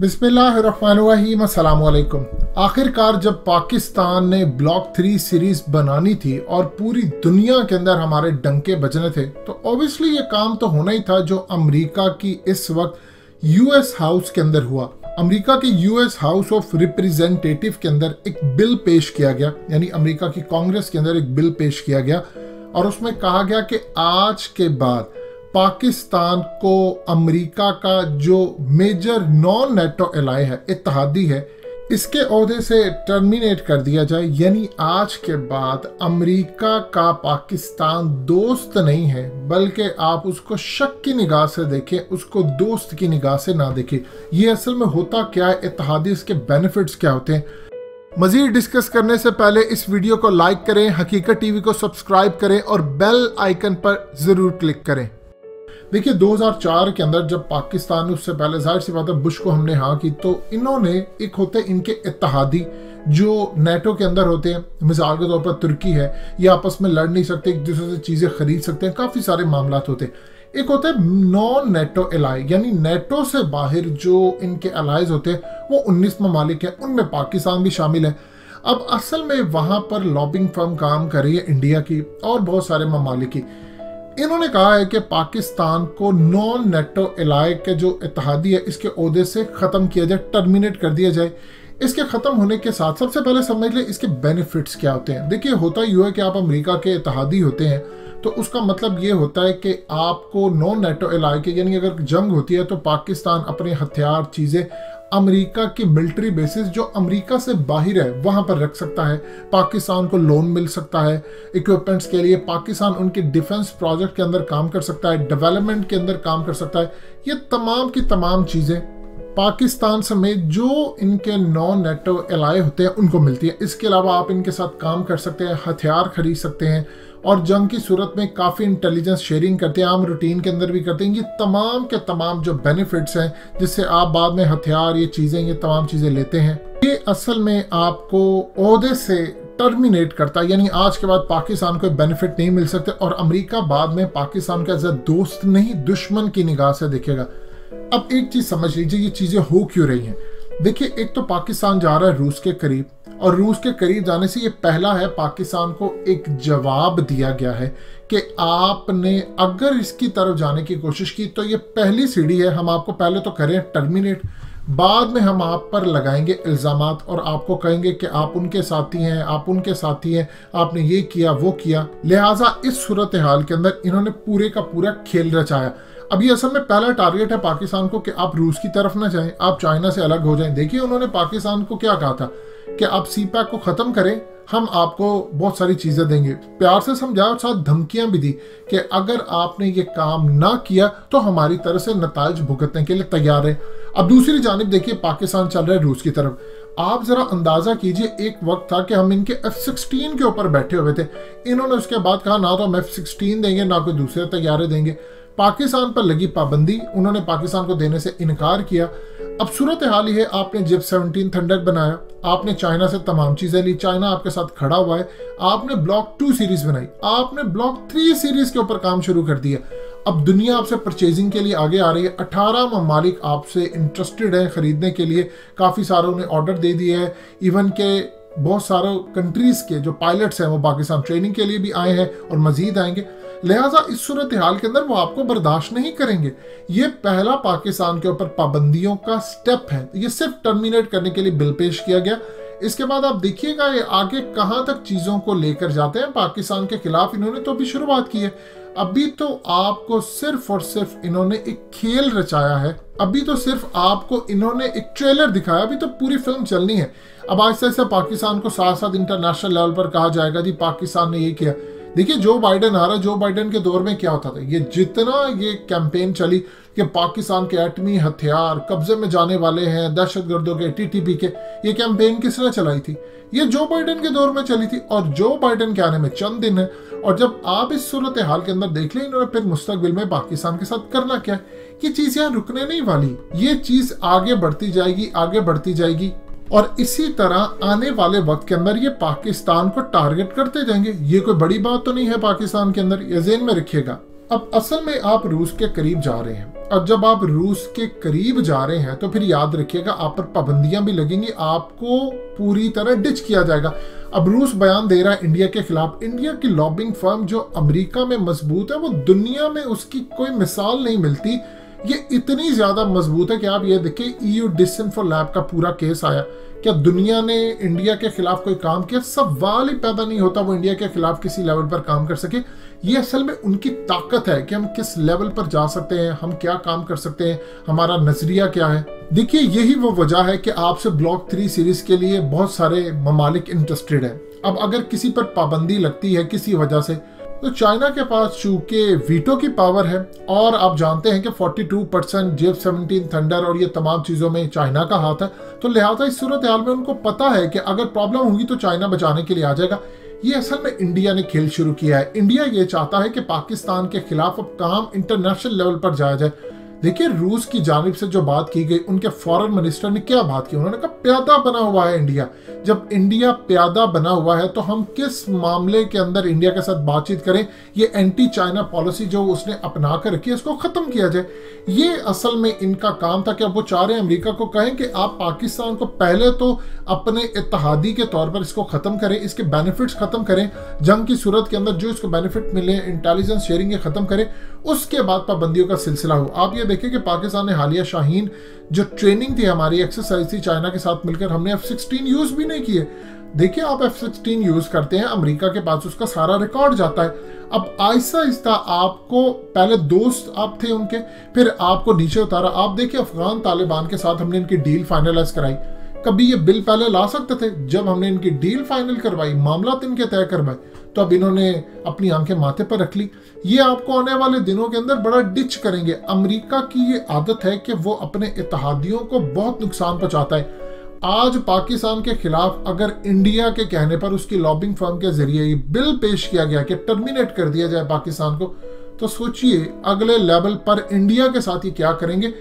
बिस्मिल्लाहिर्रहमानिर्रहीम, अस्सलाम वालेकुम। आखिरकार जब पाकिस्तान ने ब्लॉक 3 सीरीज बनानी थी और पूरी दुनिया के अंदर हमारे डंके बजने थे, तो ऑब्वियसली ये काम तो होना ही था जो अमेरिका की इस वक्त यूएस हाउस के अंदर हुआ। अमेरिका के यूएस हाउस ऑफ रिप्रेजेंटेटिव के अंदर एक बिल पेश किया गया, यानी अमेरिका की कांग्रेस के अंदर एक बिल पेश किया गया और उसमें कहा गया कि आज के बाद पाकिस्तान को अमेरिका का जो मेजर नॉन नेटो एलाई है, इत्तेहादी है, इसके ओहदे से टर्मिनेट कर दिया जाए। यानी आज के बाद अमेरिका का पाकिस्तान दोस्त नहीं है, बल्कि आप उसको शक की निगाह से देखें, उसको दोस्त की निगाह से ना देखें। ये असल में होता क्या है, इत्तेहादी, इसके बेनिफिट्स क्या होते हैं। मजीद डिस्कस करने से पहले इस वीडियो को लाइक करें, हकीकत टीवी को सब्सक्राइब करें और बेल आइकन पर जरूर क्लिक करें। देखिए 2004 के अंदर जब पाकिस्तान ने, उससे पहले जाहिर सी बात है बुश को हमने हाँ की, तो इन्होंने एक होते इनके इत्तेहादी जो नेटो के अंदर होते हैं, मिसाल के तौर पर तुर्की है, ये आपस में लड़ नहीं सकते, एक दूसरे से चीज़ें खरीद सकते हैं, काफ़ी सारे मामला होते हैं। एक होता है नॉन नेटो एलाई, यानी नेटो से बाहर जो इनके एलाइज होते हैं वो 19 ममालिक हैं, उनमें पाकिस्तान भी शामिल है। अब असल में वहाँ पर लॉबिंग फर्म काम कर रही है इंडिया की और बहुत सारे ममालिक की। इन्होंने कहा है कि पाकिस्तान को नॉन नेटो एलाई के जो इत्तेहादी है इसके ओहदे से ख़त्म किया जाए, टर्मिनेट कर दिया जाए। इसके ख़त्म होने के साथ सबसे पहले समझ लें इसके बेनिफिट्स क्या होते हैं। देखिए होता यूँ है कि आप अमेरिका के इत्तेहादी होते हैं तो उसका मतलब ये होता है कि आपको नॉन नेटो एलाई के, यानी अगर जंग होती है तो पाकिस्तान अपने हथियार, चीज़ें अमेरिका की मिलिट्री बेसिस जो अमेरिका से बाहर है वहां पर रख सकता है। पाकिस्तान को लोन मिल सकता है इक्विपमेंट्स के लिए, पाकिस्तान उनके डिफेंस प्रोजेक्ट के अंदर काम कर सकता है, डेवलपमेंट के अंदर काम कर सकता है। ये तमाम की तमाम चीज़ें पाकिस्तान समेत जो इनके नॉन नेटो एलाई होते हैं उनको मिलती है। इसके अलावा आप इनके साथ काम कर सकते हैं, हथियार खरीद सकते हैं और जंग की सूरत में काफ़ी इंटेलिजेंस शेयरिंग करते हैं, आम रूटीन के अंदर भी करते हैं। ये तमाम के तमाम जो बेनिफिट्स हैं जिससे आप बाद में हथियार, ये चीज़ें, ये तमाम चीज़ें लेते हैं, ये असल में आपको ओहदे से टर्मिनेट करता है। यानी आज के बाद पाकिस्तान को बेनिफिट नहीं मिल सकते और अमेरिका बाद में पाकिस्तान का एज अ दोस्त नहीं, दुश्मन की निगाह से देखेगा। अब एक चीज़ समझ लीजिए ये चीज़ें हो क्यों रही हैं। देखिए एक तो पाकिस्तान जा रहा है रूस के करीब, और रूस के करीब जाने से ये पहला है पाकिस्तान को एक जवाब दिया गया है कि आपने अगर इसकी तरफ जाने की कोशिश की तो ये पहली सीढ़ी है, हम आपको पहले तो करें टर्मिनेट, बाद में हम आप पर लगाएंगे इल्ज़ामात और आपको कहेंगे कि आप उनके साथी हैं, आप उनके साथी हैं, आपने ये किया वो किया। लिहाजा इस सूरत हाल के अंदर इन्होंने पूरे का पूरा खेल रचाया। अभी असल में पहला टारगेट है पाकिस्तान को कि आप रूस की तरफ ना जाएं, आप चाइना से अलग हो जाएं। देखिए उन्होंने पाकिस्तान को क्या कहा था कि आप सीपैक को ख़त्म करें, हम आपको बहुत सारी चीज़ें देंगे, प्यार से समझाया और साथ धमकियां भी दी कि अगर आपने ये काम ना किया तो हमारी तरफ से नताइज भुगतने के लिए तैयार है। अब दूसरी जानिब देखिए पाकिस्तान चल रहा है रूस की तरफ। आप जरा अंदाजा कीजिए, एक वक्त था कि हम इनके F-16 के ऊपर बैठे हुए थे, इन्होंने उसके बाद कहा ना तो हम F-16 देंगे ना कोई दूसरे तैयारे देंगे। पाकिस्तान पर लगी पाबंदी, उन्होंने पाकिस्तान को देने से इनकार किया। अब सूरत हाल ही है, आपने जेफ 17 थंडर बनाया, आपने चाइना से तमाम चीज़ें ली, चाइना आपके साथ खड़ा हुआ है, आपने ब्लॉक 2 सीरीज बनाई, आपने ब्लॉक 3 सीरीज के ऊपर काम शुरू कर दिया। अब दुनिया आपसे परचेजिंग के लिए आगे आ रही है, 18 ममालिक आपसे इंटरेस्टेड हैं खरीदने के लिए, काफ़ी सारों ने ऑर्डर दे दिए है। इवन के बहुत सारे कंट्रीज़ के जो पायलट्स हैं वो पाकिस्तान ट्रेनिंग के लिए भी आए हैं और मजीद आएंगे। लिहाजा इस सूरत हाल के अंदर वो आपको बर्दाश्त नहीं करेंगे। ये पहला पाकिस्तान के ऊपर पाबंदियों का स्टेप है, ये सिर्फ टर्मिनेट करने के लिए बिल पेश किया गया। इसके बाद आप देखिएगा ये आगे कहाँ तक चीज़ों को लेकर जाते हैं। पाकिस्तान के खिलाफ इन्होंने तो अभी शुरुआत की है, अभी तो आपको सिर्फ और सिर्फ इन्होंने एक खेल रचाया है, अभी तो सिर्फ आपको इन्होंने एक ट्रेलर दिखाया, अभी तो पूरी फिल्म चलनी है। अब आहिस्ता आहिस्ता पाकिस्तान को साथ साथ इंटरनेशनल लेवल पर कहा जाएगा जी पाकिस्तान ने ये किया। देखिए जो बाइडेन आ रहा है, जो बाइडेन के दौर में क्या होता था, ये जितना ये कैंपेन चली कि पाकिस्तान के एटमी हथियार कब्जे में जाने वाले हैं, दहशतगर्दों के, टीटीपी के, ये कैंपेन किसने चलाई थी? ये जो बाइडेन के दौर में चली थी और जो बाइडेन के आने में चंद दिन है। और जब आप इस सूरत हाल के अंदर देख लें इन्होंने फिर मुस्तकबिल में पाकिस्तान के साथ करना क्या है, ये चीज़ यहाँ रुकने नहीं वाली, ये चीज़ आगे बढ़ती जाएगी, आगे बढ़ती जाएगी और इसी तरह आने वाले वक्त के अंदर ये पाकिस्तान को टारगेट करते जाएंगे। ये कोई बड़ी बात तो नहीं है पाकिस्तान के अंदर, ये ज़हन में रखिएगा। अब असल में आप रूस के करीब जा रहे हैं, और जब आप रूस के करीब जा रहे हैं तो फिर याद रखिएगा आप पर पाबंदियां भी लगेंगी, आपको पूरी तरह डिच किया जाएगा। अब रूस बयान दे रहा है इंडिया के खिलाफ। इंडिया की लॉबिंग फर्म जो अमेरिका में मजबूत है, वो दुनिया में उसकी कोई मिसाल नहीं मिलती। ये इतनी ज्यादा मजबूत है कि आप ये देखिए EU डिसइंफोलैब का पूरा केस आया, क्या दुनिया ने इंडिया के खिलाफ कोई काम किया? सवाल ही पैदा नहीं होता वो इंडिया के खिलाफ किसी लेवल पर काम कर सके। ये असल में उनकी ताकत है कि हम किस लेवल पर जा सकते हैं, हम क्या काम कर सकते हैं, हमारा नजरिया क्या है। देखिए यही वो वजह है कि आपसे ब्लॉक 3 सीरीज के लिए बहुत सारे ममालिक इंटरेस्टेड हैं। अब अगर किसी पर पाबंदी लगती है किसी वजह से, तो चाइना के पास चूंकि वीटो की पावर है, और आप जानते हैं कि 42% F-17 थंडर और ये तमाम चीज़ों में चाइना का हाथ है, तो लिहाजा इस सूरत हाल में उनको पता है कि अगर प्रॉब्लम होगी तो चाइना बचाने के लिए आ जाएगा। ये असल में इंडिया ने खेल शुरू किया है। इंडिया ये चाहता है कि पाकिस्तान के खिलाफ अब काम इंटरनेशनल लेवल पर जाया जाए। देखिए रूस की जानिब से जो बात की गई, उनके फॉरेन मिनिस्टर ने क्या बात की, उन्होंने कहा प्यादा बना हुआ है इंडिया। जब इंडिया प्यादा बना हुआ है तो हम किस मामले के अंदर इंडिया के साथ बातचीत करें, ये एंटी चाइना पॉलिसी जो उसने अपना कर रखी है इसको खत्म किया जाए। ये असल में इनका काम था कि अब वो चाह रहे हैं अमेरिका को कहें कि आप पाकिस्तान को पहले तो अपने इत्तेहादी के तौर पर इसको खत्म करें, इसके बेनिफिट्स खत्म करें, जंग की सूरत के अंदर जो इसको बेनिफिट मिले, इंटेलिजेंस शेयरिंग ये खत्म करें, उसके बाद पाबंदियों का सिलसिला हो। आप ये देखिए कि पाकिस्तान ने हालिया शाहीन जो ट्रेनिंग थी, हमारी एक्सरसाइज थी चाइना के साथ मिलकर, हमने F-16 यूज भी नहीं किए। देखिए आप F-16 यूज करते हैं, अमेरिका के पास उसका सारा रिकॉर्ड जाता है। अब आहिस्ता आहिस्ता आपको, पहले दोस्त आप थे उनके, फिर आपको नीचे उतारा। आप देखिए अफगान तालिबान के साथ हमने इनकी डील फाइनलाइज कराई। कभी ये बिल पहले ला सकते थे? जब हमने इनकी डील फाइनल करवाई, मामला इनके तय करवाए, तो अब इन्होंने अपनी आंखें माथे पर रख ली। ये आपको आने वाले दिनों के अंदर बड़ा डिच करेंगे। अमेरिका की ये आदत है कि वो अपने इत्तेहादियों को बहुत नुकसान पहुंचाता है। आज पाकिस्तान के खिलाफ अगर इंडिया के कहने पर उसकी लॉबिंग फर्म के जरिए ये बिल पेश किया गया कि टर्मिनेट कर दिया जाए पाकिस्तान को, तो सोचिए अगले लेवल पर इंडिया के साथ ये क्या करेंगे।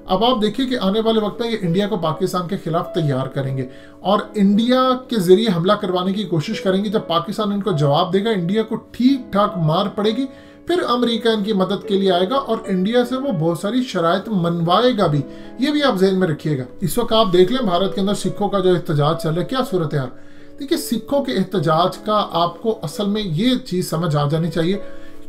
अब आप देखिए कि आने वाले वक्त में ये इंडिया को पाकिस्तान के खिलाफ तैयार करेंगे और इंडिया के जरिए हमला करवाने की कोशिश करेंगे। जब पाकिस्तान इनको जवाब देगा, इंडिया को ठीक ठाक मार पड़ेगी, फिर अमेरिका इनकी मदद के लिए आएगा और इंडिया से वो बहुत सारी शराइत मनवाएगा भी। ये भी आप ज़हन में रखिएगा। इस वक्त आप देख लें भारत के अंदर सिखों का जो एहतजाज चल रहा है, क्या सूरत है। देखिए सिखों के एहतजाज का आपको असल में ये चीज़ समझ आ जानी चाहिए,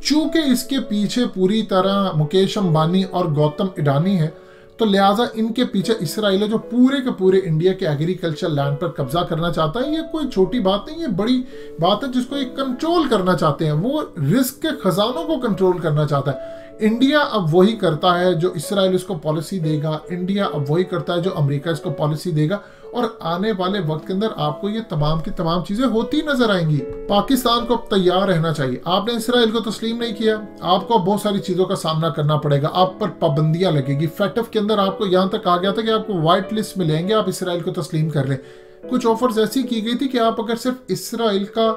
चूंकि इसके पीछे पूरी तरह मुकेश अंबानी और गौतम अडानी है, तो लिहाजा इनके पीछे इसराइल है जो पूरे के पूरे इंडिया के एग्रीकल्चर लैंड पर कब्जा करना चाहता है। ये कोई छोटी बात नहीं, ये बड़ी बात है जिसको ये कंट्रोल करना चाहते हैं। वो रिस्क के खजानों को कंट्रोल करना चाहता है। इंडिया अब वही करता है जो इसराइल इसको पॉलिसी देगा, इंडिया अब वही करता है जो अमेरिका इसको पॉलिसी देगा, और आने वाले वक्त के अंदर आपको ये तमाम की तमाम चीजें होती नजर आएंगी। पाकिस्तान को अब तैयार रहना चाहिए। आपने इसराइल को तस्लीम नहीं किया, आपको बहुत सारी चीजों का सामना करना पड़ेगा, आप पर पाबंदियां लगेगी। फेटफ के अंदर आपको यहाँ तक कहा गया था कि आपको व्हाइट लिस्ट में लेंगे, आप इसराइल को तस्लीम कर लें। कुछ ऑफर्स ऐसी की गई थी कि आप अगर सिर्फ इसराइल का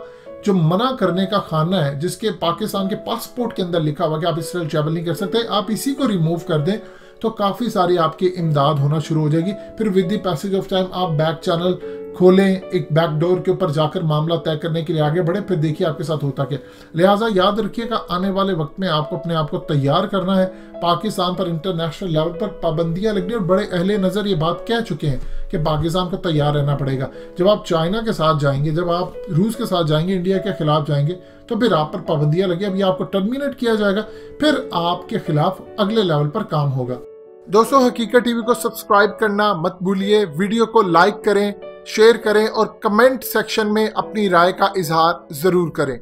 जो मना करने का खाना है, जिसके पाकिस्तान के पासपोर्ट के अंदर लिखा हुआ कि आप इसराइल ट्रैवल नहीं कर सकते, आप इसी को रिमूव कर दें तो काफ़ी सारी आपकी इमदाद होना शुरू हो जाएगी। फिर with the passage of time आप बैक चैनल खोलें, एक बैक डोर के ऊपर जाकर मामला तय करने के लिए आगे बढ़े, फिर देखिए आपके साथ होता क्या। लिहाजा याद रखिएगा आने वाले वक्त में आपको अपने आप को तैयार करना है। पाकिस्तान पर इंटरनेशनल लेवल पर पाबंदियां लगनी, और बड़े अहले नज़र ये बात कह चुके हैं कि पाकिस्तान को तैयार रहना पड़ेगा। जब आप चाइना के साथ जाएंगे, जब आप रूस के साथ जाएंगे, इंडिया के खिलाफ जाएंगे, तो फिर आप पर पाबंदियां लगी। अब ये आपको टर्मिनेट किया जाएगा, फिर आपके खिलाफ अगले लेवल पर काम होगा। दोस्तों हकीकत टीवी को सब्सक्राइब करना मत भूलिए, वीडियो को लाइक करें, शेयर करें और कमेंट सेक्शन में अपनी राय का इजहार जरूर करें।